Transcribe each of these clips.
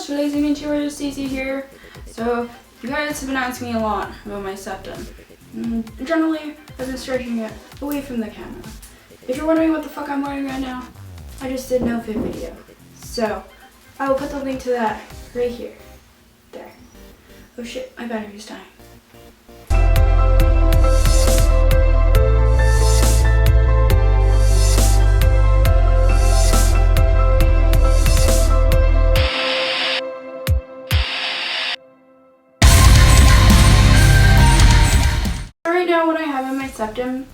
Mintyoreos, Lazy Mintyoreos, Stacey here. So, you guys have been asking me a lot about my septum. Generally, I've been stretching it away from the camera. If you're wondering what the fuck I'm wearing right now, I just did an outfit video. So, I will put the link to that right here. There. Oh shit, my battery's dying. Right now what I have in my septum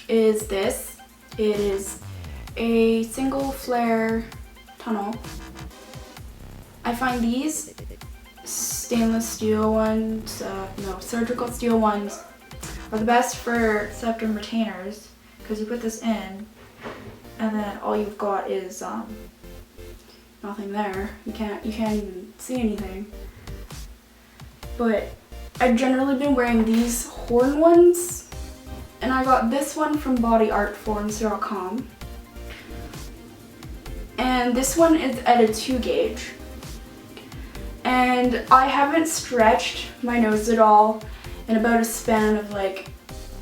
is this. It is a single flare tunnel. I find these stainless steel ones, surgical steel ones are the best for septum retainers because you put this in and then all you've got is nothing there. You can't even see anything. But I've generally been wearing these horn ones, and I got this one from bodyartforms.com. And this one is at a 2 gauge. And I haven't stretched my nose at all in about a span of like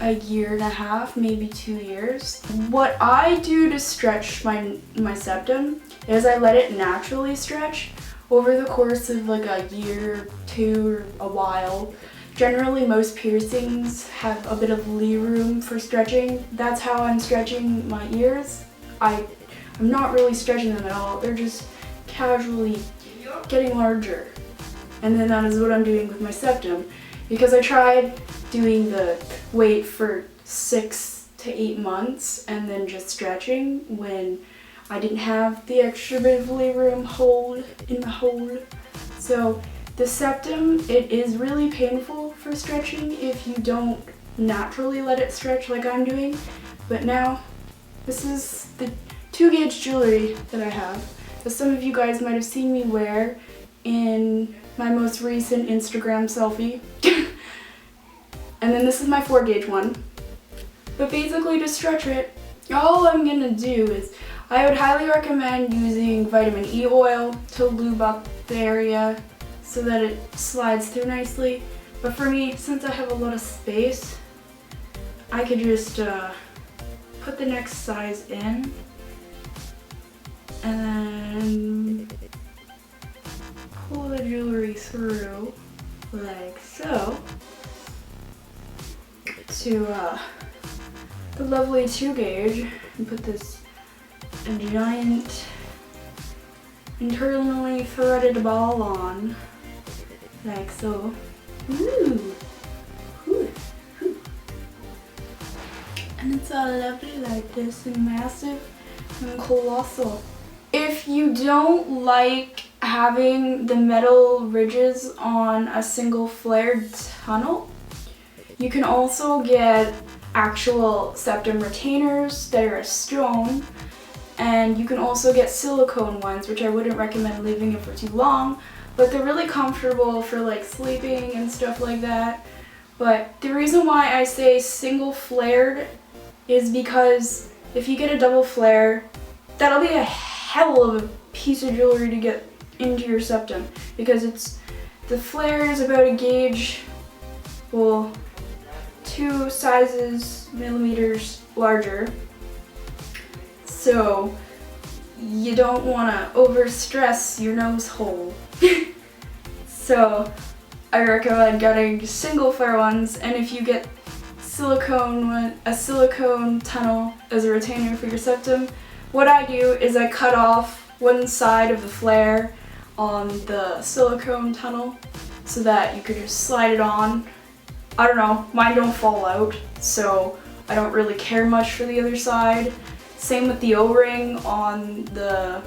a year and a half, maybe 2 years. What I do to stretch my septum is I let it naturally stretch over the course of like a year, 2, or a while. Generally, most piercings have a bit of lee room for stretching. That's how I'm stretching my ears. I'm not really stretching them at all. They're just casually getting larger. And then that is what I'm doing with my septum. Because I tried doing the wait for 6 to 8 months and then just stretching when I didn't have the extra bit of lee room hold in the hole. So the septum, it is really painful for stretching if you don't naturally let it stretch like I'm doing. But now, this is the 2 gauge jewelry that I have, that some of you guys might have seen me wear in my most recent Instagram selfie. And then this is my 4 gauge one. But basically to stretch it, all I'm gonna do is, I would highly recommend using vitamin E oil to lube up the area so that it slides through nicely. But for me, since I have a lot of space, I could just put the next size in and then pull the jewelry through like so to the lovely 2 gauge and put this giant internally threaded ball on like so. Ooh. Ooh. Ooh. And it's all lovely like this and massive and colossal. If you don't like having the metal ridges on a single flared tunnel, you can also get actual septum retainers that are a stone, and you can also get silicone ones, which I wouldn't recommend leaving it for too long, but they're really comfortable for like sleeping and stuff like that. But the reason why I say single flared is because if you get a double flare, that'll be a hell of a piece of jewelry to get into your septum, because the flare is about a gauge, well, 2 sizes, millimeters larger. So you don't want to overstress your nose hole. So I recommend getting single flare ones, and if you get a silicone tunnel as a retainer for your septum, what I do is I cut off one side of the flare on the silicone tunnel so that you could just slide it on. I don't know, mine don't fall out, so I don't really care much for the other side. Same with the O-ring on the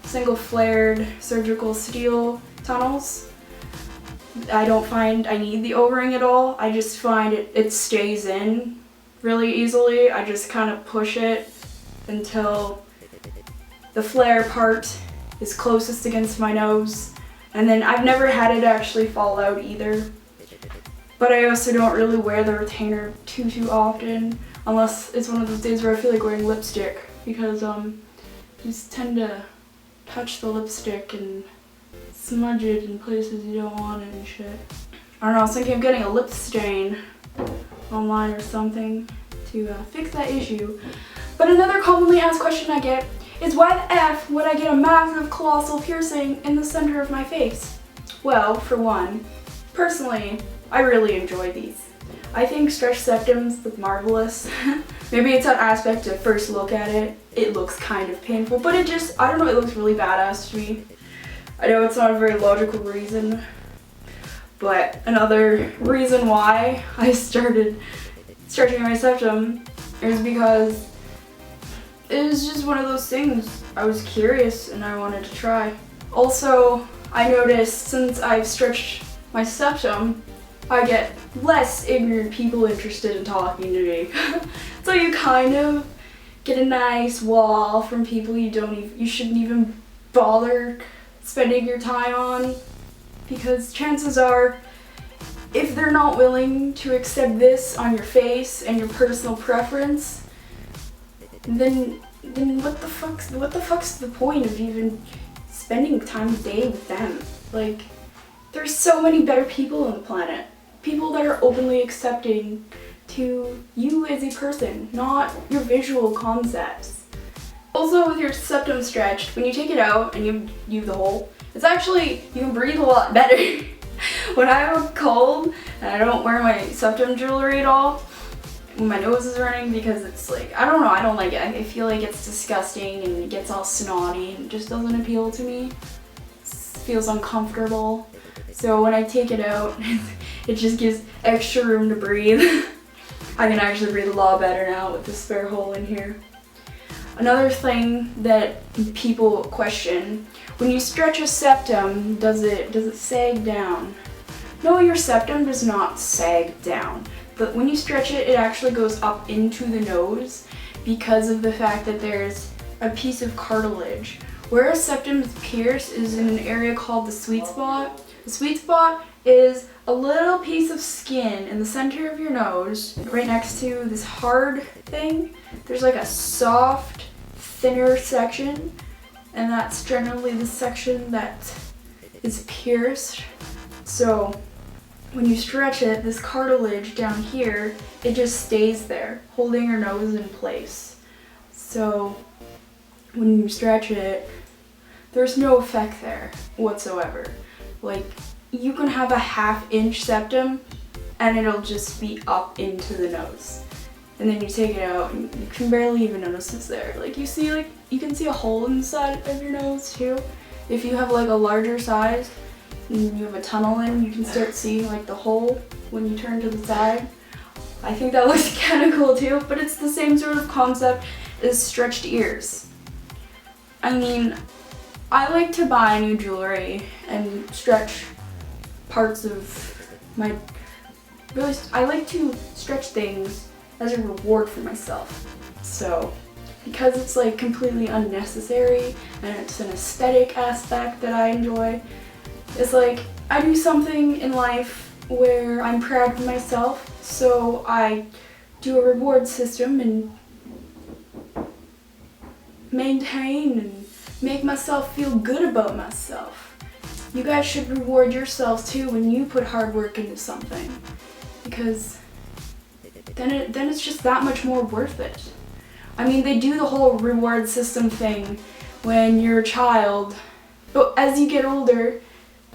single flared surgical steel tunnels. I don't find I need the O-ring at all. I just find it stays in really easily. I just kind of push it until the flare part is closest against my nose. And then I've never had it actually fall out either. But I also don't really wear the retainer too often, unless it's one of those days where I feel like wearing lipstick, because you just tend to touch the lipstick and smudge it in places you don't want it and shit. I don't know, I was thinking of getting a lip stain online or something to fix that issue. But another commonly asked question I get is, why the F would I get a massive colossal piercing in the center of my face? Well, for one, personally, I really enjoy these. I think stretched septums look marvelous. Maybe it's that aspect of first look at it. It looks kind of painful, but it just, I don't know, it looks really badass to me. I know it's not a very logical reason, but another reason why I started stretching my septum is because it was just one of those things. I was curious and I wanted to try. Also, I noticed since I've stretched my septum, I get less ignorant people interested in talking to me. So you kind of get a nice wall from people you shouldn't even bother spending your time on, because chances are, if they're not willing to accept this on your face and your personal preference, then what the fuck's the point of even spending time of day with them? Like, there's so many better people on the planet. People that are openly accepting to you as a person, not your visual concepts. Also, with your septum stretched, when you take it out and you the hole, it's actually, you can breathe a lot better. When I have a cold and I don't wear my septum jewelry at all, when my nose is running, because it's like, I don't know, I don't like it. I feel like it's disgusting and it gets all snotty and it just doesn't appeal to me. It feels uncomfortable. So when I take it out, it just gives extra room to breathe. I can actually breathe a lot better now with the spare hole in here. Another thing that people question, when you stretch a septum, does it sag down? No, your septum does not sag down. But when you stretch it, it actually goes up into the nose because of the fact that there's a piece of cartilage. Where a septum is pierced is in an area called the sweet spot. The sweet spot is a little piece of skin in the center of your nose, right next to this hard thing. There's like a soft, thinner section, and that's generally the section that is pierced. So when you stretch it, this cartilage down here, it just stays there, holding your nose in place. So when you stretch it, there's no effect there whatsoever. Like, you can have a 1/2 inch septum and it'll just be up into the nose. And then you take it out and you can barely even notice it's there. Like, you can see a hole in the side of your nose too. If you have like a larger size and you have a tunnel in, you can start seeing like the hole when you turn to the side. I think that looks kind of cool too, but it's the same sort of concept as stretched ears. I mean, I like to buy new jewelry and stretch parts of my, I like to stretch things as a reward for myself. So, because it's like completely unnecessary and it's an aesthetic aspect that I enjoy, it's like I do something in life where I'm proud of myself, so I do a reward system and maintain and make myself feel good about myself. You guys should reward yourselves too when you put hard work into something, because then it's just that much more worth it. I mean, they do the whole reward system thing when you're a child, but as you get older,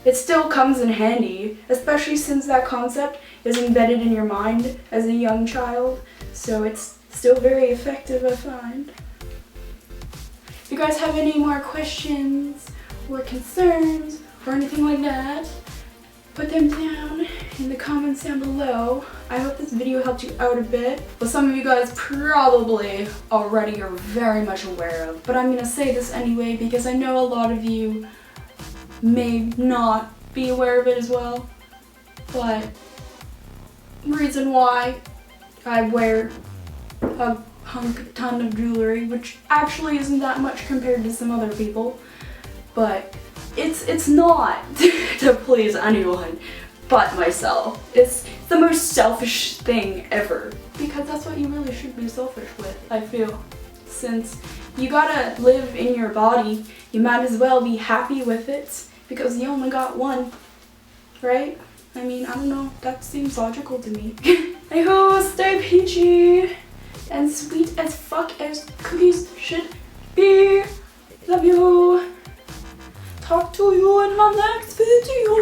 it still comes in handy, especially since that concept is embedded in your mind as a young child, so it's still very effective, I find. If you guys have any more questions or concerns or anything like that, put them down in the comments down below. I hope this video helped you out a bit. But some of you guys probably already are very much aware of, but I'm gonna say this anyway because I know a lot of you may not be aware of it as well. But the reason why I wear a ton of jewelry, which actually isn't that much compared to some other people, but it's not to please anyone but myself. It's the most selfish thing ever, because that's what you really should be selfish with, I feel. Since you gotta live in your body, you might as well be happy with it because you only got one, right? I mean, I don't know, that seems logical to me. I hope stay peachy and sweet as fuck as cookies should be. Love you. Talk to you in my next video.